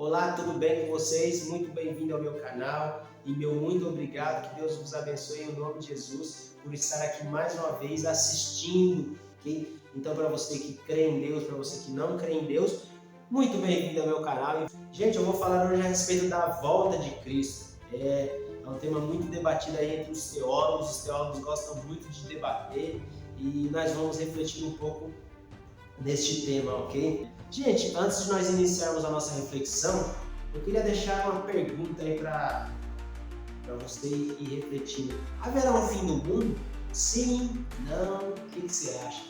Olá, tudo bem com vocês? Muito bem-vindo ao meu canal e meu muito obrigado, que Deus vos abençoe em nome de Jesus por estar aqui mais uma vez assistindo, ok? Então, para você que crê em Deus, para você que não crê em Deus, muito bem-vindo ao meu canal. Gente, eu vou falar hoje a respeito da volta de Cristo. É um tema muito debatido aí entre os teólogos gostam muito de debater e nós vamos refletir um pouco neste tema, ok? Gente, antes de nós iniciarmos a nossa reflexão, eu queria deixar uma pergunta aí para você ir refletindo. Haverá um fim do mundo? Sim? Não? O que você acha?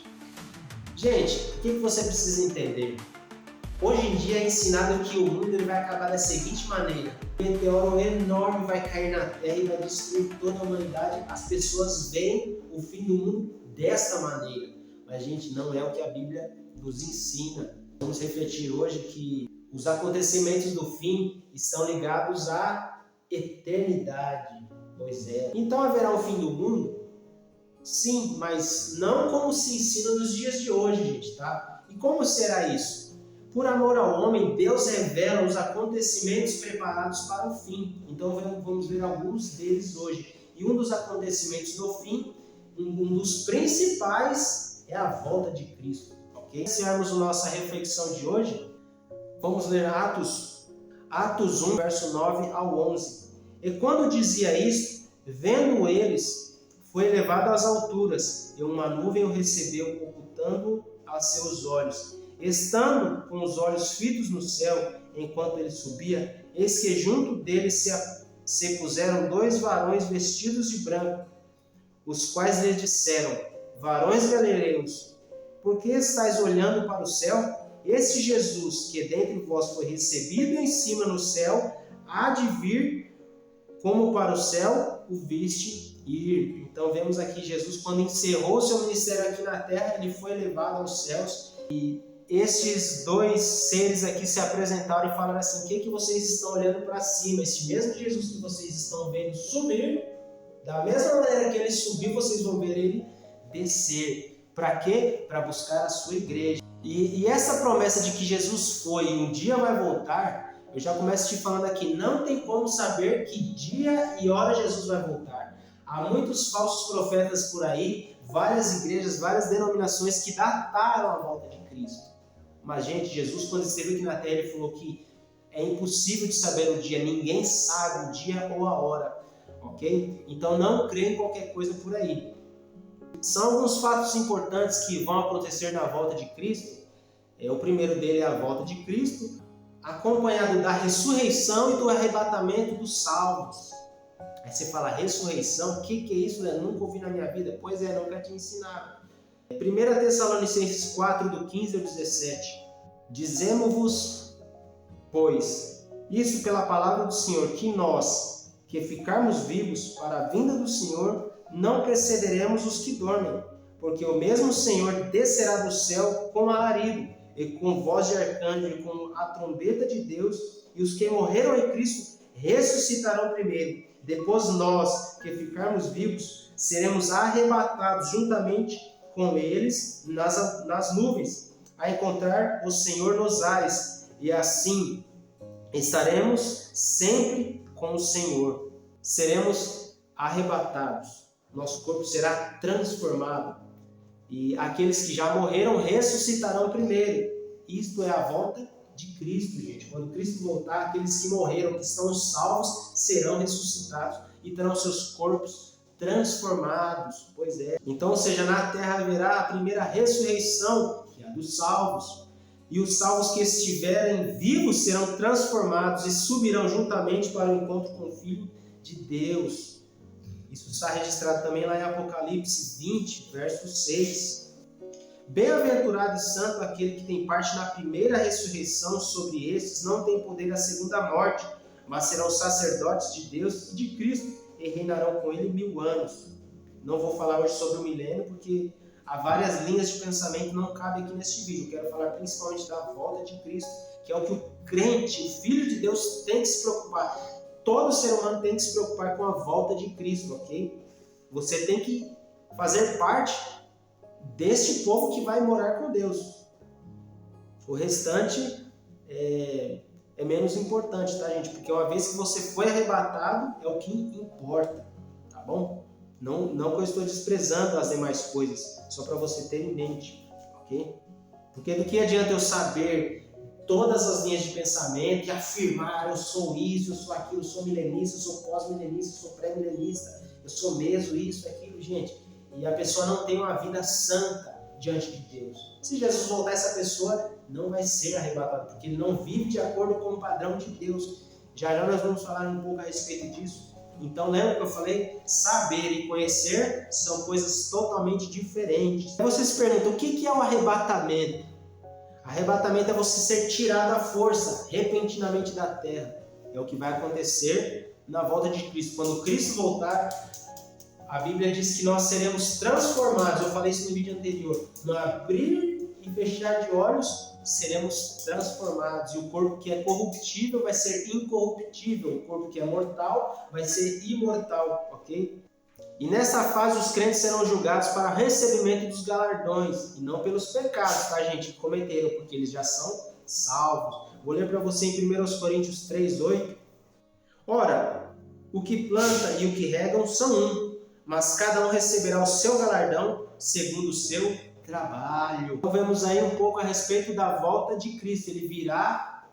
Gente, o que você precisa entender? Hoje em dia é ensinado que o mundo ele vai acabar da seguinte maneira: um meteoro enorme vai cair na Terra e vai destruir toda a humanidade. As pessoas veem o fim do mundo desta maneira. Mas, gente, não é o que a Bíblia nos ensina. Vamos refletir hoje que os acontecimentos do fim estão ligados à eternidade. Pois é. Então haverá o fim do mundo? Sim, mas não como se ensina nos dias de hoje, gente, tá? E como será isso? Por amor ao homem, Deus revela os acontecimentos preparados para o fim. Então vamos ver alguns deles hoje. E um dos acontecimentos do fim, um dos principais, é a volta de Cristo. Ok? Iniciarmos a nossa reflexão de hoje, vamos ler Atos 1, verso 9 ao 11. E quando dizia isto, vendo eles, foi levado às alturas, e uma nuvem o recebeu, ocultando a seus olhos. Estando com os olhos fitos no céu, enquanto ele subia, eis que junto dele se puseram dois varões vestidos de branco, os quais lhe disseram: varões galileus, por que estáis olhando para o céu? Este Jesus, que dentre vós foi recebido em cima no céu, há de vir como para o céu o viste ir. Então vemos aqui Jesus, quando encerrou seu ministério aqui na terra, ele foi levado aos céus. E estes dois seres aqui se apresentaram e falaram assim: o que vocês estão olhando para cima? Este mesmo Jesus que vocês estão vendo subir, da mesma maneira que ele subiu, vocês vão ver ele descer. Para quê? Para buscar a sua igreja. E essa promessa de que Jesus foi e um dia vai voltar, eu já começo te falando aqui, não tem como saber que dia e hora Jesus vai voltar. Há muitos falsos profetas por aí, várias igrejas, várias denominações que dataram a volta de Cristo. Mas, gente, Jesus, quando esteve aqui na terra, ele falou que é impossível de saber o dia, ninguém sabe o dia ou a hora, ok? Então não crê em qualquer coisa por aí. São alguns fatos importantes que vão acontecer na volta de Cristo. O primeiro dele é a volta de Cristo, acompanhado da ressurreição e do arrebatamento dos salvos. Aí você fala, ressurreição? O que é isso? Eu nunca ouvi na minha vida. Pois é, nunca te ensinaram. 1 Tessalonicenses 4, do 15 ao 17. Dizemo-vos, pois, isso pela palavra do Senhor, que nós, que ficarmos vivos para a vinda do Senhor, não precederemos os que dormem, porque o mesmo Senhor descerá do céu com alarido, e com voz de arcanjo, e com a trombeta de Deus, e os que morreram em Cristo ressuscitarão primeiro. Depois nós, que ficarmos vivos, seremos arrebatados juntamente com eles nas nuvens, a encontrar o Senhor nos ares, e assim estaremos sempre com o Senhor. Seremos arrebatados, nosso corpo será transformado, e aqueles que já morreram ressuscitarão primeiro. Isto é a volta de Cristo, gente. Quando Cristo voltar, aqueles que morreram, que estão salvos, serão ressuscitados e terão seus corpos transformados. Pois é. Então, ou seja, na terra haverá a primeira ressurreição, que é a dos salvos. E os salvos que estiverem vivos serão transformados e subirão juntamente para o encontro com o Filho de Deus. Isso está registrado também lá em Apocalipse 20, verso 6. Bem-aventurado e santo aquele que tem parte na primeira ressurreição. Sobre estes não tem poder a segunda morte, mas serão sacerdotes de Deus e de Cristo, e reinarão com ele 1000 anos. Não vou falar hoje sobre o milênio, porque há várias linhas de pensamento que não cabem aqui neste vídeo. Eu quero falar principalmente da volta de Cristo, que é o que o crente, o Filho de Deus, tem que se preocupar. Todo ser humano tem que se preocupar com a volta de Cristo, ok? Você tem que fazer parte deste povo que vai morar com Deus. O restante é menos importante, tá, gente? Porque uma vez que você foi arrebatado, é o que importa, tá bom? Não que eu estou desprezando as demais coisas, só para você ter em mente, ok? Porque do que adianta eu saber todas as linhas de pensamento e afirmar, eu sou isso, eu sou aquilo, eu sou milenista, eu sou pós-milenista, eu sou pré-milenista, eu sou meso, isso, aquilo, gente. E a pessoa não tem uma vida santa diante de Deus. Se Jesus voltar, essa pessoa não vai ser arrebatada, porque ele não vive de acordo com o padrão de Deus. Já nós vamos falar um pouco a respeito disso. Então lembra que eu falei? Saber e conhecer são coisas totalmente diferentes. Você se pergunta, o que é o arrebatamento? Arrebatamento é você ser tirado à força, repentinamente da terra. É o que vai acontecer na volta de Cristo. Quando Cristo voltar, a Bíblia diz que nós seremos transformados. Eu falei isso no vídeo anterior. No abrir e fechar de olhos, seremos transformados. E o corpo que é corruptível vai ser incorruptível. O corpo que é mortal vai ser imortal, ok? E nessa fase os crentes serão julgados para recebimento dos galardões e não pelos pecados, tá, gente, que cometeram, porque eles já são salvos. Vou ler para você em 1 Coríntios 3:8. Ora, o que planta e o que regam são um, mas cada um receberá o seu galardão segundo o seu trabalho. Então vemos aí um pouco a respeito da volta de Cristo. Ele virá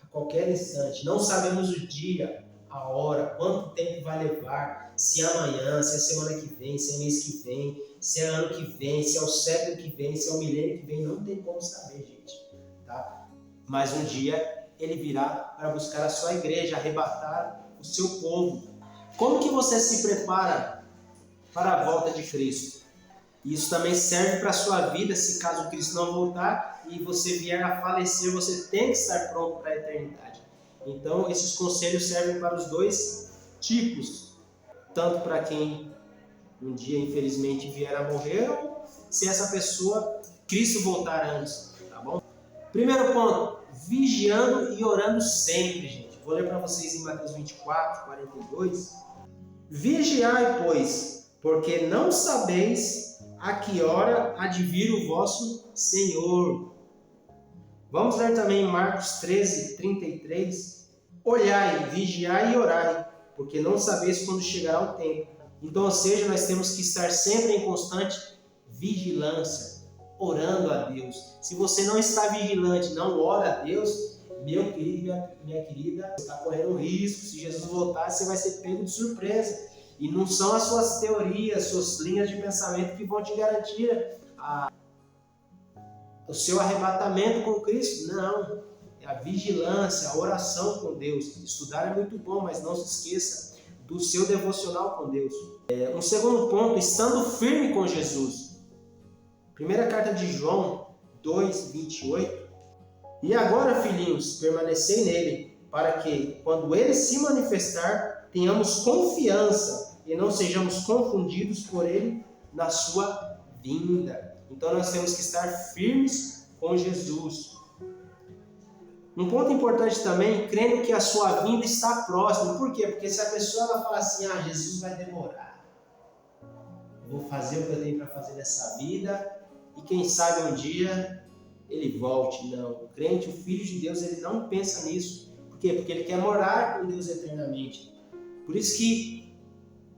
a qualquer instante. Não sabemos o dia, a hora, quanto tempo vai levar, se é amanhã, se é semana que vem, se é mês que vem, se é ano que vem, se é o século que vem, se é o milênio que vem, não tem como saber, gente, tá? Mas um dia ele virá para buscar a sua igreja, arrebatar o seu povo. Como que você se prepara para a volta de Cristo? Isso também serve para a sua vida, se caso Cristo não voltar e você vier a falecer, você tem que estar pronto para a eternidade. Então, esses conselhos servem para os dois tipos, tanto para quem um dia, infelizmente, vier a morrer, ou se essa pessoa, Cristo voltar antes, tá bom? Primeiro ponto, vigiando e orando sempre, gente. Vou ler para vocês em Mateus 24:42. Vigiai, pois, porque não sabeis a que hora há de vir o vosso Senhor. Vamos ler também em Marcos 13:33. Olhai, vigiai e orai, porque não sabeis quando chegará o tempo. Então, ou seja, nós temos que estar sempre em constante vigilância, orando a Deus. Se você não está vigilante, não ora a Deus, meu querido, minha querida, você está correndo um risco. Se Jesus voltar, você vai ser pego de surpresa. E não são as suas teorias, suas linhas de pensamento que vão te garantir o seu arrebatamento com Cristo. Não. A vigilância, a oração com Deus. Estudar é muito bom, mas não se esqueça do seu devocional com Deus. Um segundo ponto, estando firme com Jesus. Primeira carta de João 2:28. E agora, filhinhos, permanecei nele, para que, quando ele se manifestar, tenhamos confiança e não sejamos confundidos por ele na sua vinda. Então nós temos que estar firmes com Jesus. Um ponto importante também, crendo que a sua vinda está próxima. Por quê? Porque se a pessoa ela fala assim, Jesus vai demorar, eu vou fazer o que eu tenho para fazer nessa vida e quem sabe um dia ele volte. Não, o crente, o Filho de Deus, ele não pensa nisso. Por quê? Porque ele quer morar com Deus eternamente. Por isso que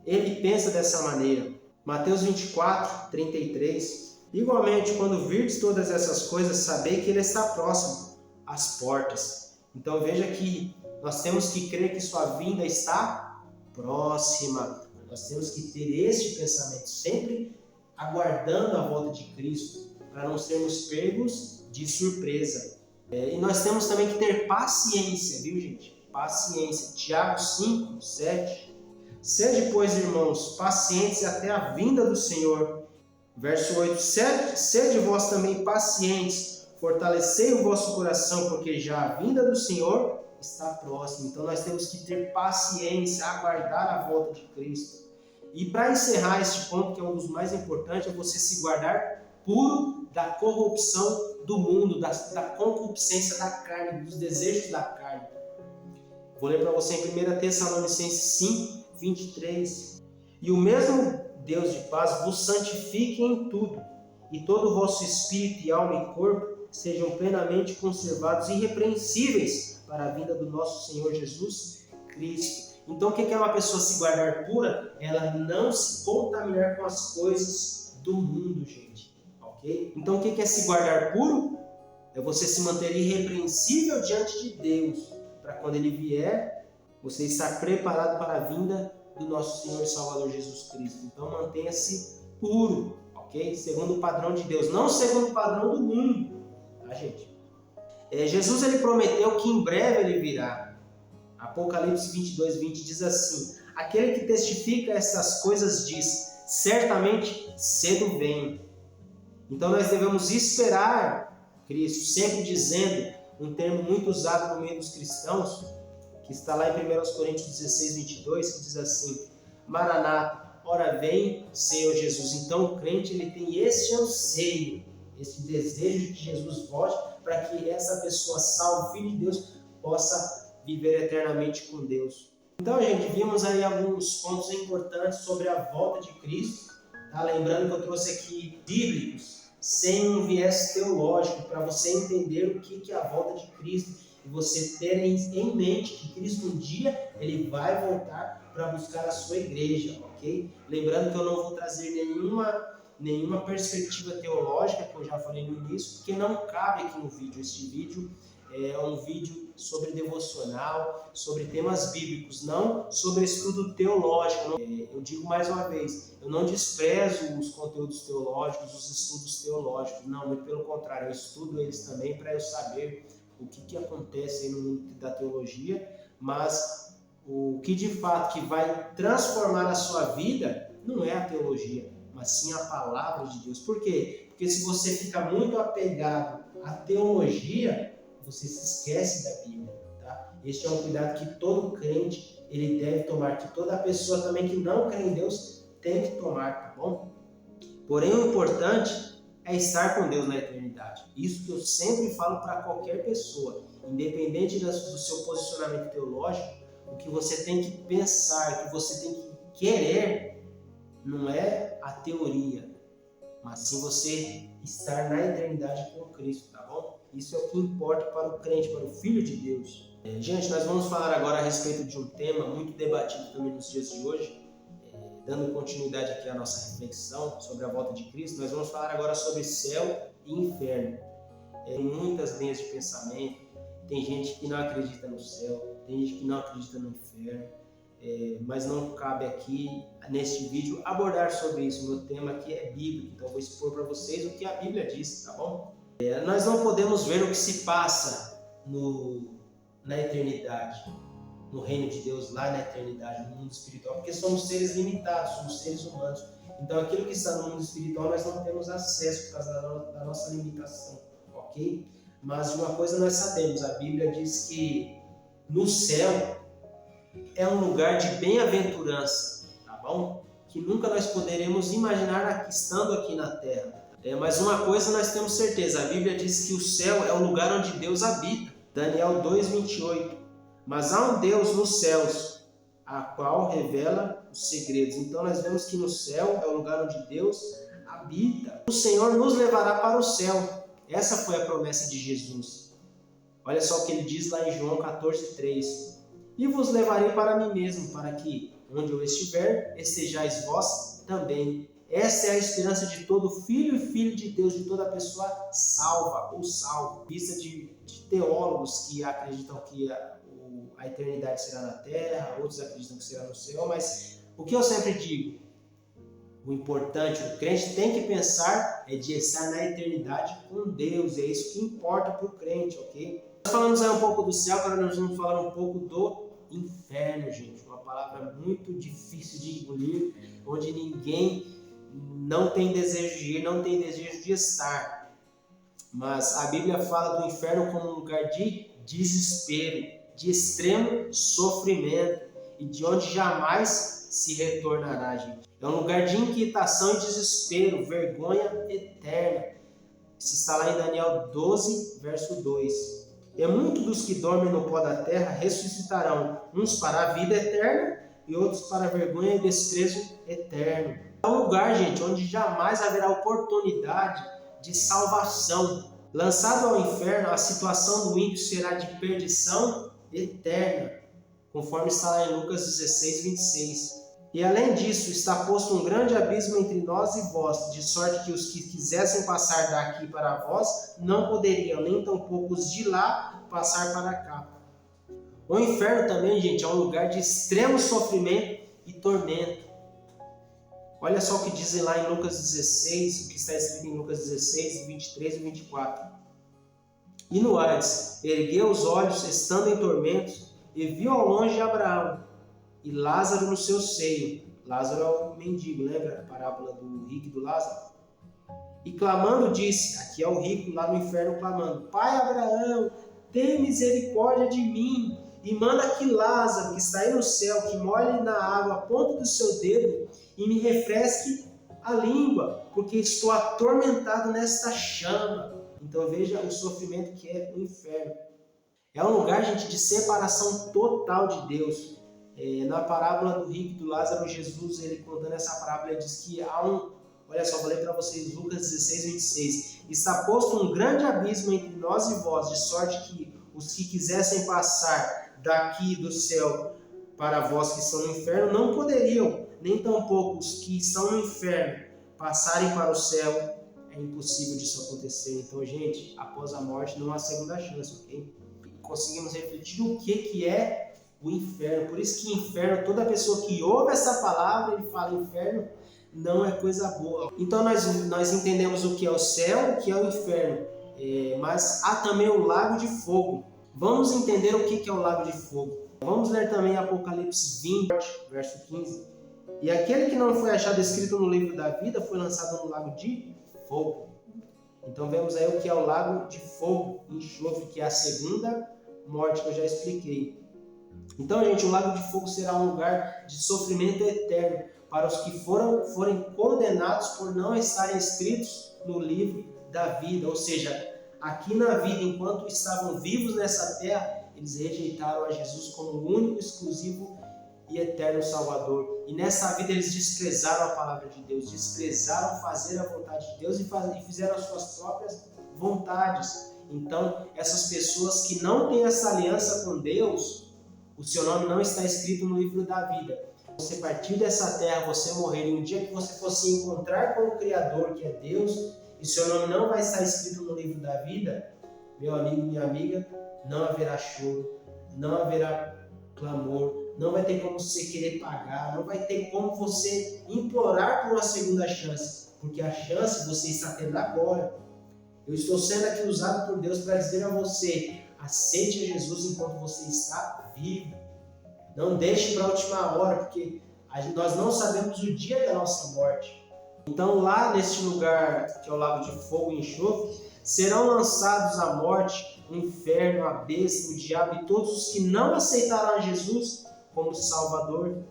ele pensa dessa maneira. Mateus 24:33. Igualmente, quando virdes todas essas coisas, sabei que ele está próximo às portas. Então veja que nós temos que crer que sua vinda está próxima. Nós temos que ter este pensamento, sempre aguardando a volta de Cristo, para não sermos pegos de surpresa. E nós temos também que ter paciência, viu, gente? Paciência. Tiago 5:7. Sede, pois, irmãos, pacientes até a vinda do Senhor. Verso 8. Sede vós também pacientes, fortalecei o vosso coração, porque já a vinda do Senhor está próxima. Então nós temos que ter paciência, aguardar a volta de Cristo. E para encerrar este ponto, que é um dos mais importantes, é você se guardar puro da corrupção do mundo, da concupiscência da carne, dos desejos da carne. Vou ler para você em 1 Tessalonicenses 5:23. E o mesmo Deus de paz vos santifique em tudo, e todo o vosso espírito e alma e corpo sejam plenamente conservados irrepreensíveis para a vinda do nosso Senhor Jesus Cristo. Então, o que é uma pessoa se guardar pura? Ela não se contaminar com as coisas do mundo, gente. Ok? Então, o que é se guardar puro? É você se manter irrepreensível diante de Deus, para quando Ele vier, você estar preparado para a vinda do nosso Senhor e Salvador Jesus Cristo. Então, mantenha-se puro, ok? Segundo o padrão de Deus, não segundo o padrão do mundo, tá, gente? Jesus ele prometeu que em breve Ele virá. Apocalipse 22:20 diz assim: aquele que testifica essas coisas diz, certamente cedo vem. Então nós devemos esperar Cristo, sempre dizendo, um termo muito usado no meio dos cristãos, que está lá em 1 Coríntios 16:22, que diz assim: Maranata, ora vem, Senhor Jesus. Então o crente ele tem esse anseio, esse desejo de que Jesus volte, para que essa pessoa salva, filho de Deus, possa viver eternamente com Deus. Então, gente, vimos aí alguns pontos importantes sobre a volta de Cristo, tá? Lembrando que eu trouxe aqui bíblicos, sem um viés teológico, para você entender o que é a volta de Cristo e você ter em mente que Cristo um dia ele vai voltar para buscar a sua igreja, ok? Lembrando que eu não vou trazer nenhuma perspectiva teológica, que eu já falei no início, porque não cabe aqui no vídeo. Este vídeo é um vídeo sobre devocional, sobre temas bíblicos, não sobre estudo teológico. Eu digo mais uma vez, eu não desprezo os conteúdos teológicos, os estudos teológicos, não, muito pelo contrário, eu estudo eles também para eu saber o que acontece aí no mundo da teologia, mas o que de fato que vai transformar a sua vida não é a teologia, mas sim a palavra de Deus. Por quê? Porque se você fica muito apegado à teologia, você se esquece da Bíblia, tá? Este é um cuidado que todo crente ele deve tomar, que toda pessoa também que não crê em Deus tem que tomar, tá bom? Porém, o importante é estar com Deus na eternidade. Isso que eu sempre falo para qualquer pessoa, independente do seu posicionamento teológico, o que você tem que pensar, o que você tem que querer, não é a teoria, mas sim você estar na eternidade com Cristo, tá bom? Isso é o que importa para o crente, para o Filho de Deus. Gente, nós vamos falar agora a respeito de um tema muito debatido também nos dias de hoje, dando continuidade aqui à nossa reflexão sobre a volta de Cristo. Nós vamos falar agora sobre céu e inferno. Tem muitas linhas de pensamento, tem gente que não acredita no céu, tem gente que não acredita no inferno, mas não cabe aqui, neste vídeo, abordar sobre isso. O meu tema aqui é bíblico, então eu vou expor para vocês o que a Bíblia diz, tá bom? Nós não podemos ver o que se passa na eternidade, no reino de Deus, lá na eternidade, no mundo espiritual, porque somos seres limitados, somos seres humanos. Então aquilo que está no mundo espiritual nós não temos acesso por causa da nossa limitação, ok? Mas de uma coisa nós sabemos, a Bíblia diz que no céu é um lugar de bem-aventurança, tá bom? Que nunca nós poderemos imaginar estando aqui na terra. Mas uma coisa nós temos certeza, a Bíblia diz que o céu é o lugar onde Deus habita. Daniel 2:28. Mas há um Deus nos céus, a qual revela os segredos. Então nós vemos que no céu é o lugar onde Deus habita. O Senhor nos levará para o céu. Essa foi a promessa de Jesus. Olha só o que ele diz lá em João 14:3. E vos levarei para mim mesmo, para que, onde eu estiver, estejais vós também. Essa é a esperança de todo filho e filha de Deus, de toda pessoa salva ou salvo. Vista de teólogos que acreditam que a eternidade será na terra, outros acreditam que será no céu, mas o que eu sempre digo, o importante, o crente tem que pensar é de estar na eternidade com Deus, é isso que importa para o crente, ok? Nós falamos aí um pouco do céu, agora nós vamos falar um pouco do inferno, gente, uma palavra muito difícil de engolir, onde ninguém não tem desejo de ir, não tem desejo de estar. Mas a Bíblia fala do inferno como um lugar de desespero, de extremo sofrimento e de onde jamais se retornará, gente. É um lugar de inquietação e desespero, vergonha eterna. Isso está lá em Daniel 12, verso 2. E muitos dos que dormem no pó da terra ressuscitarão, uns para a vida eterna e outros para a vergonha e desprezo eterno. É um lugar, gente, onde jamais haverá oportunidade de salvação. Lançado ao inferno, a situação do ímpio será de perdição eterna, conforme está lá em Lucas 16, 26. E além disso, está posto um grande abismo entre nós e vós, de sorte que os que quisessem passar daqui para vós não poderiam, nem tampouco os de lá passar para cá. O inferno também, gente, é um lugar de extremo sofrimento e tormento. Olha só o que dizem lá em Lucas 16, o que está escrito em Lucas 16, 23 e 24. E no Hades, ergueu os olhos, estando em tormentos, e viu ao longe Abraão e Lázaro no seu seio. Lázaro é o mendigo, lembra a parábola do rico e do Lázaro? E clamando disse, aqui é o rico lá no inferno clamando, Pai Abraão, tem misericórdia de mim, e manda que Lázaro, que está aí no céu, que molhe na água a ponta do seu dedo e me refresque a língua, porque estou atormentado nesta chama. Então veja o sofrimento que é o inferno. É um lugar, gente, de separação total de Deus. Na parábola do rico e do Lázaro, Jesus, ele contando essa parábola, ele diz que há um... Olha só, vou ler para vocês, Lucas 16, 26. Está posto um grande abismo entre nós e vós, de sorte que os que quisessem passar daqui do céu para vós que estão no inferno não poderiam, nem tampouco os que estão no inferno passarem para o céu. É impossível disso acontecer. Então, gente, após a morte não há segunda chance, ok? Conseguimos refletir o que é o inferno. Por isso que inferno, toda pessoa que ouve essa palavra, ele fala inferno, não é coisa boa. Então nós entendemos o que é o céu, o que é o inferno, mas há também o lago de fogo. Vamos entender o que é o lago de fogo. Vamos ler também Apocalipse 20, verso 15. E aquele que não foi achado escrito no livro da vida foi lançado no lago de fogo. Então vemos aí o que é o lago de fogo, enxofre, que é a segunda morte que eu já expliquei. Então, gente, o lago de fogo será um lugar de sofrimento eterno para os que forem condenados por não estarem escritos no livro da vida. Ou seja, aqui na vida, enquanto estavam vivos nessa terra, eles rejeitaram a Jesus como o único, exclusivo e eterno Salvador. E nessa vida eles desprezaram a palavra de Deus, desprezaram fazer a vontade de Deus e fizeram as suas próprias vontades. Então, essas pessoas que não têm essa aliança com Deus, o seu nome não está escrito no livro da vida. Você partir dessa terra, você morrer, e um dia que você for se encontrar com o Criador, que é Deus, e seu nome não vai estar escrito no livro da vida, meu amigo, minha amiga, não haverá choro, não haverá clamor, não vai ter como você querer pagar, não vai ter como você implorar por uma segunda chance, porque a chance você está tendo agora. Eu estou sendo aqui usado por Deus para dizer a você, aceite a Jesus enquanto você está vivo. Não deixe para a última hora, porque nós não sabemos o dia da nossa morte. Então lá neste lugar, que é o lago de fogo e enxofre, serão lançados à morte, o inferno, a besta, o diabo e todos os que não aceitaram a Jesus como Salvador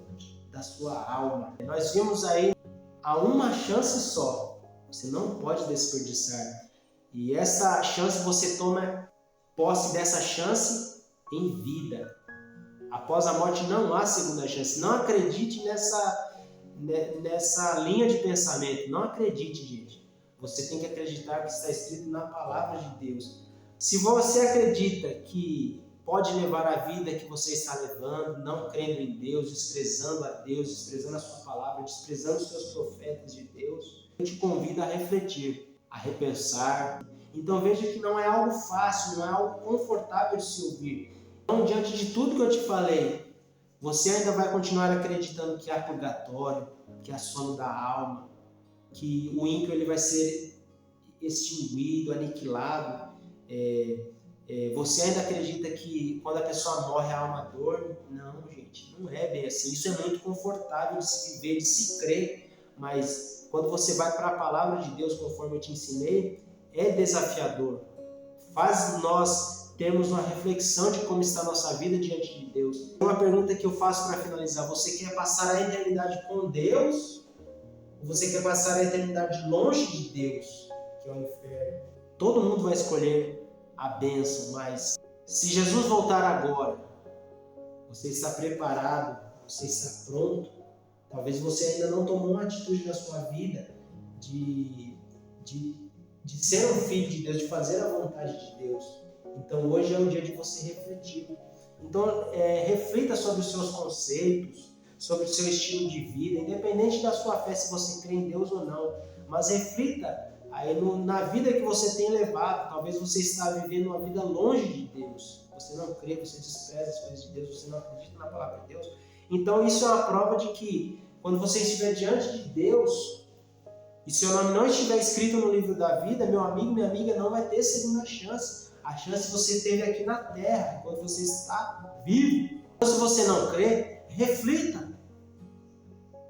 da sua alma. Nós vimos aí, há uma chance só, você não pode desperdiçar. E essa chance, você toma posse dessa chance em vida. Após a morte não há segunda chance. Não acredite nessa linha de pensamento. Não acredite, gente. Você tem que acreditar que está escrito na palavra de Deus. Se você acredita que pode levar a vida que você está levando, não crendo em Deus, desprezando a Deus, desprezando a sua palavra, desprezando os seus profetas de Deus, eu te convido a refletir, a repensar. Então veja que não é algo fácil, não é algo confortável de se ouvir. Então, diante de tudo que eu te falei, você ainda vai continuar acreditando que há purgatório, que há sono da alma, que o ímpio ele vai ser extinguido, aniquilado. Você ainda acredita que quando a pessoa morre a alma dorme? Não, gente, não é bem assim. Isso é muito confortável de se viver, de se crer, mas quando você vai para a palavra de Deus, conforme eu te ensinei, é desafiador. Faz nós termos uma reflexão de como está a nossa vida diante de Deus. Uma pergunta que eu faço para finalizar: você quer passar a eternidade com Deus? Ou você quer passar a eternidade longe de Deus, que é o inferno? Todo mundo vai escolher a bênção, mas se Jesus voltar agora, você está preparado, você está pronto? Talvez você ainda não tomou uma atitude na sua vida de de ser um filho de Deus, de fazer a vontade de Deus. Então hoje é um dia de você refletir. Então reflita sobre os seus conceitos, sobre o seu estilo de vida, independente da sua fé, se você crê em Deus ou não. Mas reflita aí na vida que você tem levado. Talvez você está vivendo uma vida longe de Deus. Você não crê, você despreza as coisas de Deus, você não acredita na palavra de Deus. Então isso é uma prova de que quando você estiver diante de Deus e seu nome não estiver escrito no livro da vida, meu amigo, minha amiga, não vai ter segunda chance. A chance você teve aqui na terra, enquanto você está vivo. Então, se você não crê, reflita.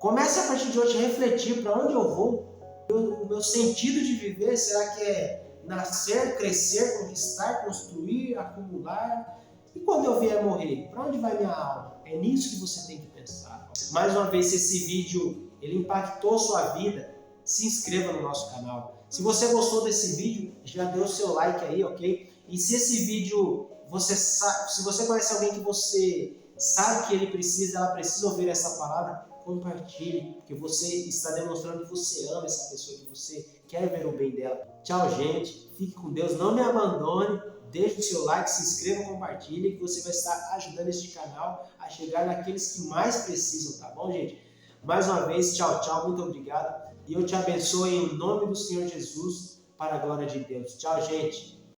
Comece a partir de hoje a refletir para onde eu vou. O meu sentido de viver, será que é nascer, crescer, conquistar, construir, acumular? E quando eu vier morrer, para onde vai minha alma? É nisso que você tem que pensar. Mais uma vez, se esse vídeo ele impactou sua vida, se inscreva no nosso canal. Se você gostou desse vídeo, já dê o seu like aí, ok? E se esse vídeo, se você conhece alguém que você sabe que ela precisa ouvir essa palavra, compartilhe, porque você está demonstrando que você ama essa pessoa, que você quer ver o bem dela. Tchau, gente. Fique com Deus. Não me abandone. Deixe o seu like, se inscreva, compartilhe, que você vai estar ajudando este canal a chegar naqueles que mais precisam, tá bom, gente? Mais uma vez, tchau, tchau. Muito obrigado. E eu te abençoe em nome do Senhor Jesus, para a glória de Deus. Tchau, gente.